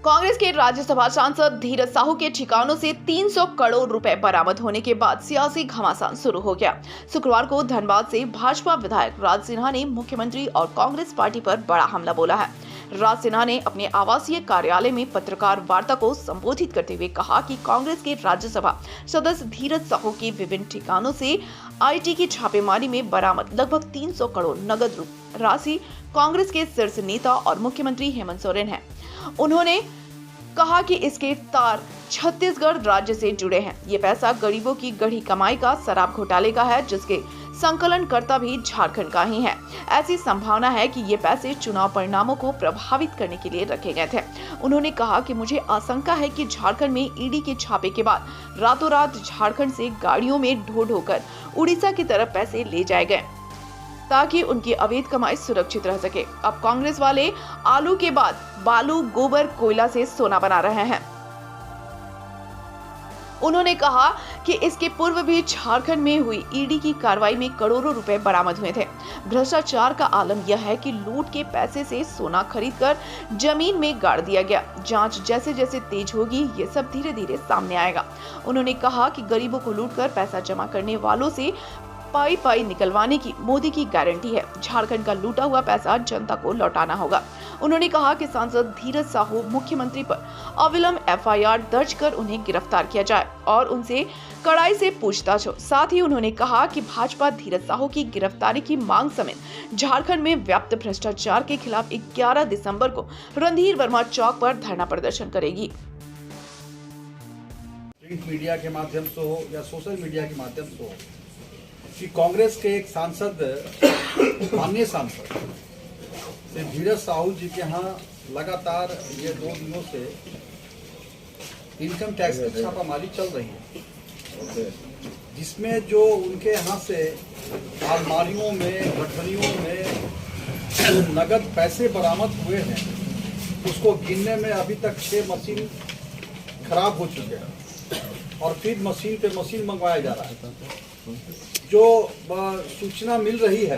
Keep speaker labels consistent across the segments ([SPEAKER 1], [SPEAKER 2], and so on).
[SPEAKER 1] कांग्रेस के राज्यसभा सांसद धीरज साहू के ठिकानों से 300 करोड़ रुपए बरामद होने के बाद सियासी घमासान शुरू हो गया। शुक्रवार को धनबाद से भाजपा विधायक राज सिन्हा ने मुख्यमंत्री और कांग्रेस पार्टी पर बड़ा हमला बोला है। राज सिन्हा ने अपने आवासीय कार्यालय में पत्रकार वार्ता को संबोधित करते हुए कहा कि कांग्रेस के राज्यसभा सदस्य धीरज साहू के विभिन्न ठिकानों से आईटी की छापेमारी में बरामद लगभग 300 करोड़ नगद राशि कांग्रेस के शीर्ष नेता और मुख्यमंत्री हेमंत सोरेन है। उन्होंने कहा कि इसके तार छत्तीसगढ़ राज्य से जुड़े हैं। ये पैसा गरीबों की गढ़ी कमाई का शराब घोटाले का है, जिसके संकलनकर्ता भी झारखंड का ही है। ऐसी संभावना है कि ये पैसे चुनाव परिणामों को प्रभावित करने के लिए रखे गए थे। उन्होंने कहा कि मुझे आशंका है कि झारखंड में ईडी के छापे के बाद रातों रात झारखंड से गाड़ियों में ढो ढोकर उड़ीसा की तरफ पैसे ले जाए गए ताकि उनकी अवैध कमाई सुरक्षित रह सके। अब कांग्रेस वाले आलू के बाद बालू, गोबर, कोयला से सोना बना रहे हैं। उन्होंने कहा कि इसके पूर्व भी झारखंड में हुई ईडी की कार्रवाई में करोड़ों रुपए बरामद हुए थे। भ्रष्टाचार का आलम यह है कि लूट के पैसे से सोना खरीदकर जमीन में गाड़ दिया गया। जांच जैसे जैसे तेज होगी, ये सब धीरे धीरे सामने आएगा। उन्होंने कहा कि गरीबों को लूटकर पैसा जमा करने वालों से पाई पाई निकलवाने की मोदी की गारंटी है। झारखंड का लूटा हुआ पैसा जनता को लौटाना होगा। उन्होंने कहा कि सांसद धीरज साहू मुख्यमंत्री पर अविलंब एफआईआर दर्ज कर उन्हें गिरफ्तार किया जाए और उनसे कड़ाई से पूछताछ हो। साथ ही उन्होंने कहा कि भाजपा धीरज साहू की गिरफ्तारी की मांग समेत झारखंड में व्याप्त भ्रष्टाचार के खिलाफ 11 दिसंबर को रणधीर वर्मा चौक पर धरना प्रदर्शन करेगी।
[SPEAKER 2] प्रिंट मीडिया के माध्यम से हो या सोशल मीडिया के माध्यम से हो कि कांग्रेस के एक सांसद, माननीय सांसद से धीरज साहू जी के यहाँ लगातार ये 2 दिनों से इनकम टैक्स की छापामारी चल रही है, जिसमें जो उनके यहाँ से अलमारियों में, गठरियों में जो नगद पैसे बरामद हुए हैं, उसको गिनने में अभी तक 6 मशीन खराब हो चुके हैं और फिर मशीन पे मशीन मंगवाया जा रहा है। जो सूचना मिल रही है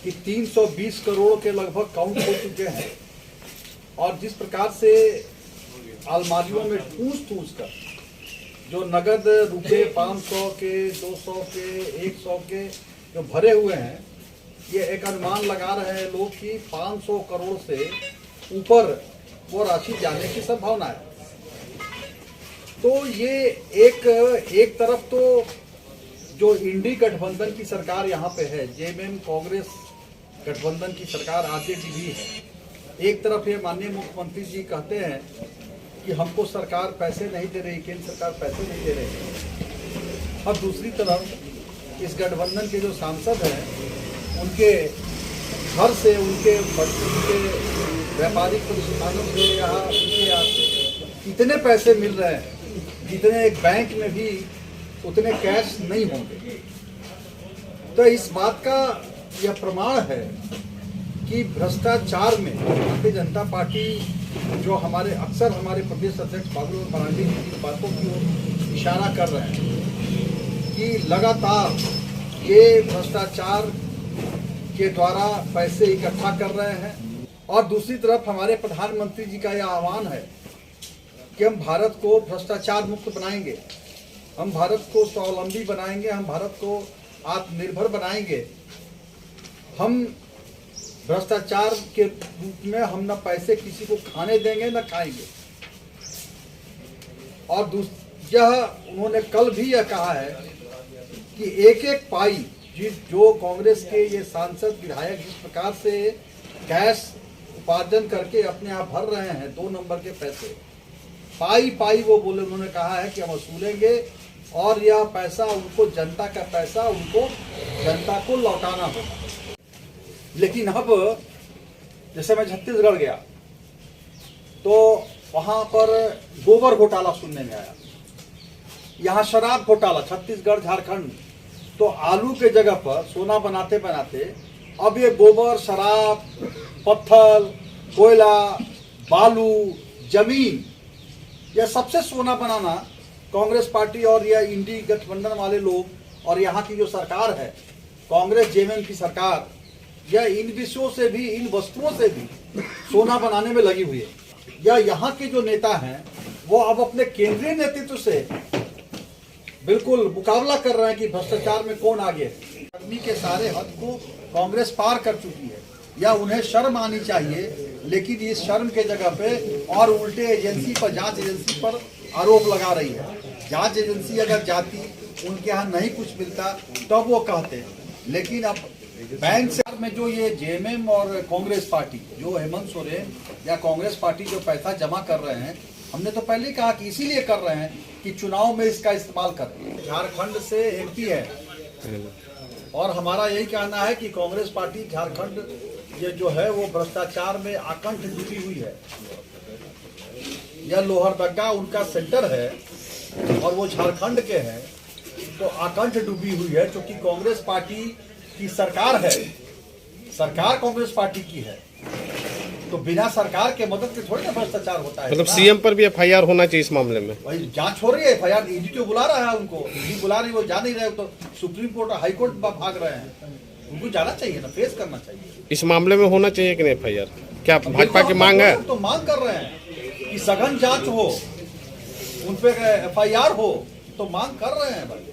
[SPEAKER 2] कि 320 करोड़ के लगभग काउंट हो चुके हैं और जिस प्रकार से अलमारियों में ठूस कर जो नगद रुपए 500 के, 200 के, 100 के जो भरे हुए हैं, ये एक अनुमान लगा रहे हैं लोग कि 500 करोड़ से ऊपर वो राशि जाने की संभावना है। तो ये एक तरफ तो जो इंडी गठबंधन की सरकार यहाँ पे है, जेएमएम कांग्रेस गठबंधन की सरकार आरजेडी भी है। एक तरफ ये माननीय मुख्यमंत्री जी कहते हैं कि हमको सरकार पैसे नहीं दे रही, केंद्र सरकार पैसे नहीं दे रही, और दूसरी तरफ इस गठबंधन के जो सांसद हैं, उनके घर से, उनके व्यापारिक प्रतिष्ठानों से, यहाँ से इतने पैसे मिल रहे हैं जितने एक बैंक में भी उतने कैश नहीं होंगे। तो इस बात का यह प्रमाण है कि भ्रष्टाचार में भारतीय जनता पार्टी, जो अक्सर हमारे प्रदेश अध्यक्ष बाबूलाल मरांडी जी की बातों की ओर इशारा कर रहे हैं कि लगातार ये भ्रष्टाचार के द्वारा पैसे इकट्ठा कर रहे हैं। और दूसरी तरफ हमारे प्रधानमंत्री जी का यह आह्वान है कि हम भारत को भ्रष्टाचार मुक्त बनाएंगे, हम भारत को स्वावलंबी बनाएंगे, हम भारत को आत्मनिर्भर बनाएंगे। हम भ्रष्टाचार के रूप में हम न पैसे किसी को खाने देंगे न खाएंगे। और यह उन्होंने कल भी यह कहा है कि एक एक पाई जो कांग्रेस के ये सांसद विधायक जिस प्रकार से कैश उपार्जन करके अपने आप भर रहे हैं, 2 नंबर के पैसे पाई पाई, वो बोले, उन्होंने कहा है कि हम वसूलेंगे और यह पैसा उनको, जनता का पैसा उनको, जनता को लौटाना होगा। लेकिन अब जैसे मैं छत्तीसगढ़ गया तो वहां पर गोबर घोटाला सुनने में आया, यहाँ शराब घोटाला, छत्तीसगढ़, झारखंड। तो आलू के जगह पर सोना बनाते बनाते अब ये गोबर, शराब, पत्थर, कोयला, बालू, जमीन, यह सबसे सोना बनाना कांग्रेस पार्टी और यह इंडी गठबंधन वाले लोग और यहाँ की जो सरकार है, कांग्रेस जेएमएम की सरकार, यह इन विषयों से भी, इन वस्तुओं से भी सोना बनाने में लगी हुई है। या यहाँ के जो नेता हैं वो अब अपने केंद्रीय नेतृत्व से बिल्कुल मुकाबला कर रहे हैं कि भ्रष्टाचार में कौन आगे है। कर्मी के सारे हद को कांग्रेस पार कर चुकी है, या उन्हें शर्म आनी चाहिए, लेकिन इस शर्म के जगह पे और उल्टे एजेंसी पर, जांच एजेंसी पर आरोप लगा रही है। जांच एजेंसी अगर जाती, उनके यहाँ नहीं कुछ मिलता तब वो कहते, लेकिन अब बैंक से में जो ये जेएमएम और कांग्रेस पार्टी, जो हेमंत सोरेन या कांग्रेस पार्टी जो पैसा जमा कर रहे हैं, हमने तो पहले ही कहा कि इसीलिए कर रहे हैं कि चुनाव में इसका इस्तेमाल कर। झारखंड से एमपी है और हमारा यही कहना है कि कांग्रेस पार्टी झारखंड ये जो है वो भ्रष्टाचार में आकंठ डूबी हुई है। यह लोहरदगा उनका सेंटर है और वो झारखंड के हैं, तो आकंठ डूबी हुई है। क्योंकि कांग्रेस पार्टी की सरकार है, सरकार कांग्रेस पार्टी की है, तो बिना सरकार के मदद के थोड़ी ना भ्रष्टाचार होता है।
[SPEAKER 3] मतलब सीएम पर भी एफआईआर होना चाहिए इस मामले में।
[SPEAKER 2] भाई जांच हो रही है, एफआईआर ईडी तो बुला रहा है उनको, ईडी बुला रही है, वो जा नहीं रहे, तो सुप्रीम कोर्ट हाई कोर्ट भाग रहे हैं, उनको जाना चाहिए ना, फेस करना चाहिए।
[SPEAKER 3] इस मामले में होना चाहिए कि नहीं एफआईआर? क्या भाजपा की मांग है?
[SPEAKER 2] तो मांग कर रहे हैं कि सघन जांच हो, उन पे एफआईआर हो, तो मांग कर रहे हैं भाई।